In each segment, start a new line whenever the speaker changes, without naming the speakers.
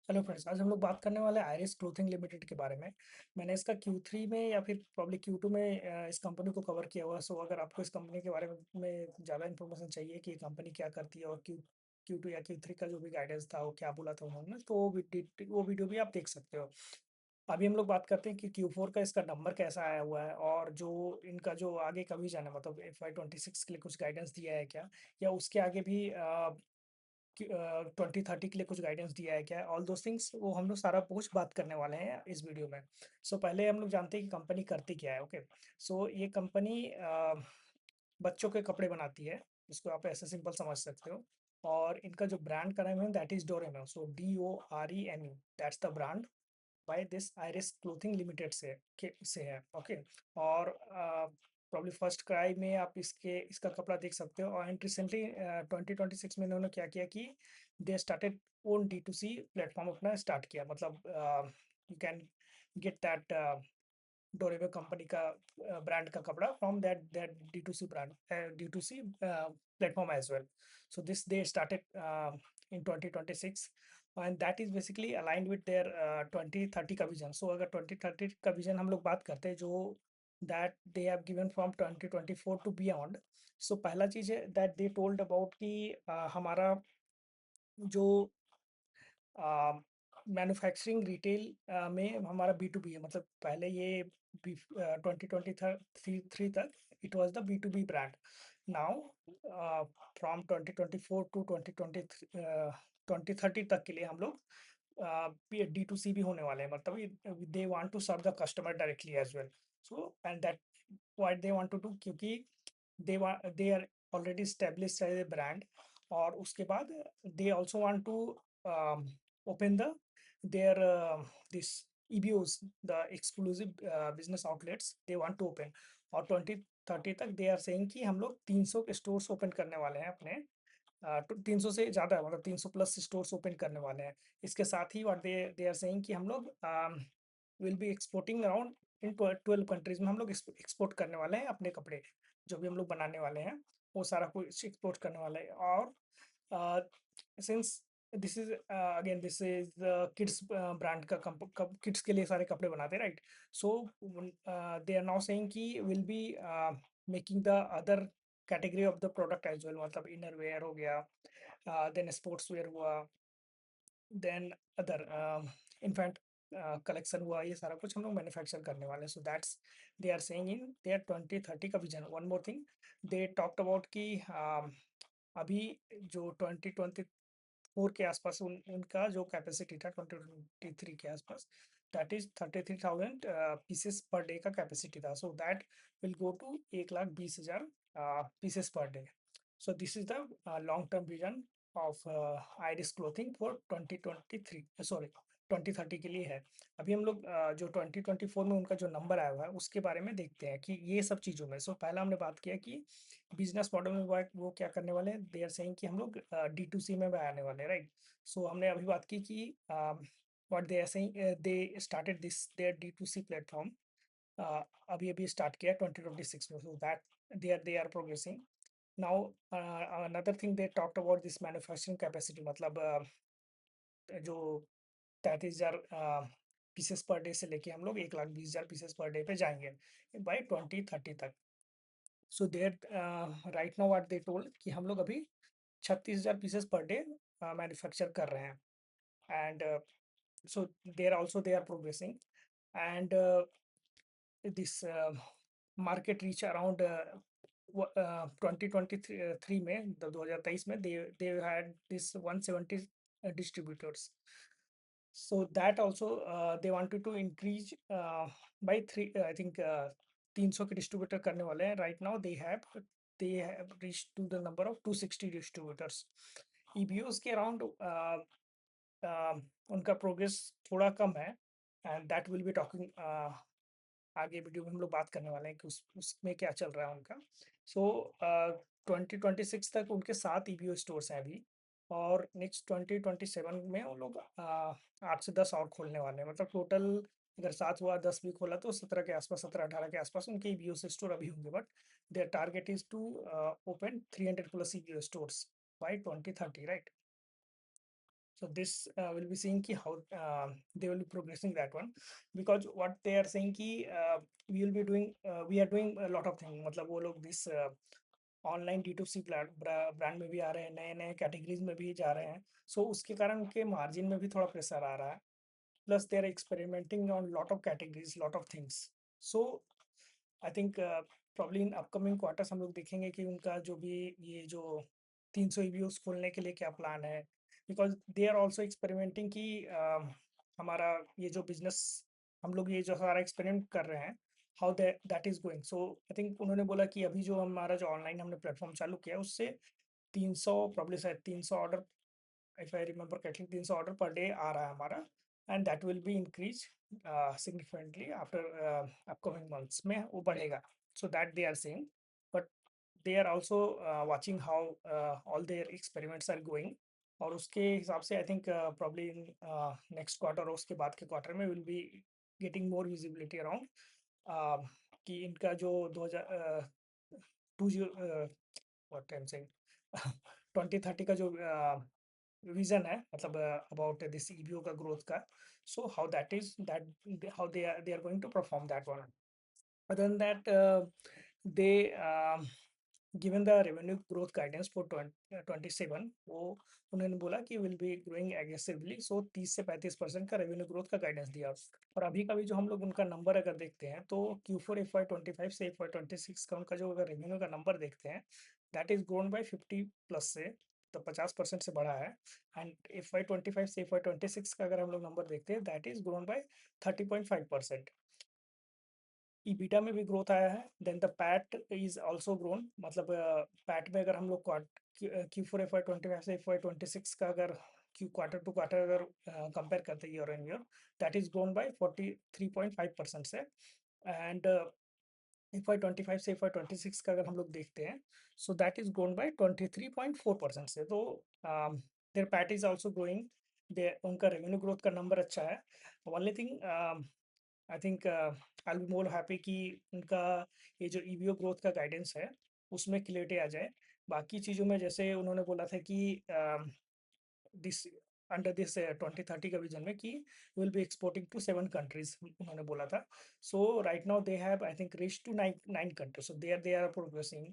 Hello friends, आज हम लोग बात करने वाले हैं आइरिस क्लोथिंग लिमिटेड के बारे में। मैंने इसका Q3 में या फिर प्रॉब्ली Q2 में इस कंपनी को कवर किया हुआ है। सो अगर आपको इस कंपनी के बारे में ज़्यादा इन्फॉर्मेशन चाहिए कि ये कंपनी क्या करती है और Q2 या Q3 का जो भी गाइडेंस था वो क्या बोला था उन्होंने, तो वो वीडियो भी आप देख सकते हो। अभी हम लोग बात करते हैं कि Q4 का इसका नंबर कैसा आया हुआ है और जो इनका जो आगे का विजन है, मतलब FY26 के लिए कुछ गाइडेंस दिया है क्या, या उसके आगे भी 2030 के लिए कुछ गाइडेंस दिया है क्या, ऑल दोस थिंग्स वो हम लोग सारा कुछ बात करने वाले हैं इस वीडियो में। सो पहले हम लोग जानते हैं कि कंपनी करती क्या है। ओके, सो ये कंपनी बच्चों के कपड़े बनाती है, इसको आप ऐसे सिंपल समझ सकते हो। और इनका जो ब्रांड का नाम है that is Doreme, so DOREME, that's the brand by this Iris clothing limited से है। ओके, और प्रॉब्ली फर्स्ट क्राई में आप इसका कपड़ा देख सकते हो। और रिसेंटली 2026 में इन्होंने क्या किया कि they started own D2C platform अपना स्टार्ट किया, मतलब you can get that Doreme company का ब्रांड का कपड़ा from that D2C brand, D2C platform as well. So this they started in 2026 and that is basically aligned with their 2030 का vision. सो अगर 2030 का vision हम लोग बात करते हैं, जो that they have given from 2024 to beyond. So पहला चीज़ है दैट दे टोल्ड अबाउट कि हमारा जो मैन्युफैक्चरिंग रिटेल में हमारा B2B है, मतलब पहले ये 2023 तक it was the B2B brand. Now from 2024 to 2030 तक के लिए हम लोग D2C भी होने वाले हैं, मतलब they want to serve the customer directly as well. So and that what they want to do, क्योंकि they are already established as a brand. और उसके बाद they also want to open their this EBOs, the exclusive business outlets they want to open। और 2030 तक दे are saying कि हम लोग 300 stores open करने वाले हैं अपने। 300 से ज़्यादा, मतलब 300 प्लस स्टोर्स ओपन करने वाले हैं। इसके साथ ही what they they are saying कि हम लोग will be exporting around in 12 countries में हम लोग एक्सपोर्ट करने वाले हैं अपने कपड़े, जो भी हम लोग बनाने वाले हैं वो सारा कुछ एक्सपोर्ट करने वाले हैं। और since this is kids brand का किड्स के लिए सारे कपड़े बनाते हैं, right. So they are now saying कि will be making the other category of the product as well, मतलब इनर वेयर हो गया, देन स्पोर्ट्स वेयर हुआ, देन अदर इन्फैक्ट कलेक्शन हुआ, ये सारा कुछ हम लोग मैन्युफैक्चर करने वाले हैं। So that's they are saying in their 2030 का vision. One more thing they talked about कि अभी जो 2024 के आसपास उनका जो कैपेसिटी था 2023 के आसपास, that is 33,000 pieces per day का कैपेसिटी था। So that will go to 1,20,000 pieces per day. So this is the long term vision of Iris clothing for 2023, sorry 2030 के लिए है। अभी हम लोग जो 2024 में उनका जो नंबर आया हुआ है उसके बारे में देखते हैं कि ये सब चीज़ों में। सो पहला हमने बात किया कि बिजनेस मॉडल में वो क्या करने वाले हैं। दे आर सेइंग कि हम लोग D2C में भी आने वाले हैं, राइट। सो हमने अभी बात की कि what they are saying, they started this their D2C platform, अभी अभी स्टार्ट किया 2026 में। So that they are progressing now. Another thing they talked about this manufacturing capacity, मतलब जो 33,000 पीसेस पर डे से लेके हम लोग 1,20,000 पीसेस पर डे पे जाएंगे बाय 2030 तक। So there right now what they told कि हम लोग अभी 36,000 पीसेस पर डे मैन्युफैक्चर कर रहे हैं। And so there also they are progressing. And this market reach around 2023 में, 2023 में they had this 170 distributors. So that also they wanted to increase by three, I think 300 के distributor करने वाले हैं। Right now they have reached to the number of 260 distributors। EBOs के around उनका progress थोड़ा कम है, and that will be talking, आगे video में हम लोग बात करने वाले हैं कि उसमें क्या चल रहा है उनका। सो 2026 तक उनके 7 EBO स्टोर्स हैं अभी, और नेक्स्ट 2027 में वो लोग 8 से 10 और खोलने वाले हैं। मतलब टोटल अगर 7 हुआ, 10 भी खोला, तो 17 के आसपास, 17-18 के आसपास उनके EBO स्टोर अभी होंगे। But their target is to open 300 plus EBO stores by 2030, right. So this will be seeing ki how they will be progressing that one, because what they are saying ki we will be doing we are doing a lot of things. मतलब वो लोग this online D2C brand में भी आ रहे हैं, नए नए categories में भी जा रहे हैं, सो उसके कारण उनके मार्जिन में भी थोड़ा प्रेशर आ रहा है, plus they are experimenting on lot of categories, lot of things. So I think probably in upcoming quarters हम लोग देखेंगे कि उनका जो भी ये जो 300 ईबीओस खोलने के लिए क्या प्लान है, because they are also experimenting कि हमारा ये जो बिजनेस हम लोग ये जो सारा एक्सपेरिमेंट कर रहे हैं, how that is going. So I think उन्होंने बोला कि अभी जो हमारा जो ऑनलाइन हमने प्लेटफॉर्म चालू किया उससे 300 प्रॉब्ली शायद 300 order, if I remember correctly, 300 order पर डे आ रहा है हमारा, and that will be increase significantly after upcoming months में वो बढ़ेगा. So that they are saying, but they are also watching how all their experiments are going, और उसके हिसाब से I think probably in next quarter और उसके बाद के क्वार्टर में will be getting more visibility around कि इनका जो 2000 two zero what I am saying 2030 का जो विजन है, मतलब अबाउट दिस ईबीओ का ग्रोथ का. So how that is that how they are going to perform that one. Other than that, they given the revenue growth guidance for 27, वो उन्होंने बोला कि विल बी ग्रोइंग एग्रेसिवली. सो 30 से 35% का revenue growth का guidance दिया. और अभी का भी जो हम लोग उनका नंबर अगर देखते हैं तो Q4 FY25 से FY26 का उनका जो अगर रेवेन्यू का नंबर देखते हैं, that is grown bye 50 plus से, तो 50% से बढ़ा है. एंड FY25 से FY26 का अगर हम लोग नंबर देखते हैं, that is grown by 30.5%. EBITA में भी ग्रोथ आया है. Then the PAT is also grown, मतलब पैट में अगर हम लोग Q4 FY25 से FY26 का अगर क्वार्टर टू क्वार्टर अगर कंपेयर करते हैं year and year, that is grown bye 43.5% से. एंड FY25 से FY26 का अगर हम लोग देखते हैं, so that is grown by 23.4% से. तो their PAT is also growing, they उनका रेवेन्यू ग्रोथ का नंबर अच्छा है. Only thing I think I be more happy कि उनका ये जो ईवीओ ग्रोथ का गाइडेंस है उसमें क्लियरिटी आ जाए. बाकी चीज़ों में जैसे उन्होंने बोला था कि दिस अंडर दिस 2030 का विजन में कि will be exporting to 7 countries उन्होंने बोला था. So right now they have I think reach to 9 countries. So they are progressing,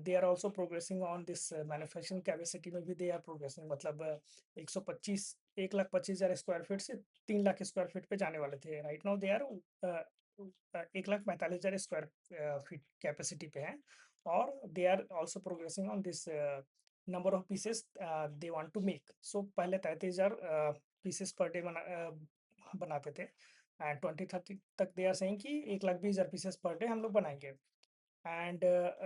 they are also progressing on this manufacturing capacity में भी दे are progressing. मतलब 1,25,000 square feet से 3 lakh square feet पे जाने वाले थे. Right now they are 1,45,000 square feet capacity पे हैं. और they are also progressing on this number of pieces they want to make. So पहले 33,000 पीसेस पर डे बनाते थे, एंड 2030 तक दे आर सेइंग कि 1,20,000 पीसेस पर डे हम लोग बनाएंगे. And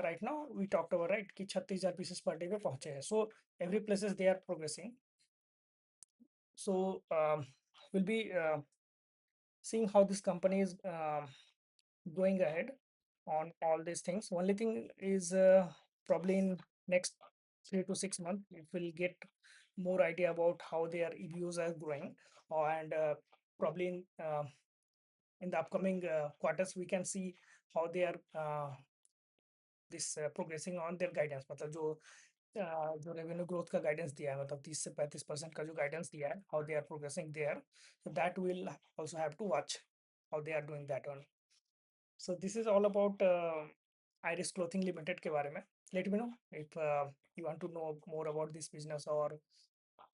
right now we talked over right कि 36,000 पीसेस पर डे पे पहुंचे हैं. So every places they are progressing. So will be seeing how this company is going ahead on all these things. Only thing is probably in next 3 to 6 months, it will get more idea about how their EBUs are growing, and probably in the upcoming quarters we can see how they are this progressing on their guidance. मतलब जो revenue growth का guidance दिया है, मतलब 30 से 35% का जो guidance दिया है, how they are progressing there, so that will also have to watch how they are doing that one. So this is all about Iris Clothing Limited के बारे में. Let me know if you want to know more about this business और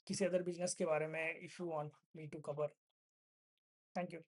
किसी other business के बारे में if you want me to cover. Thank you.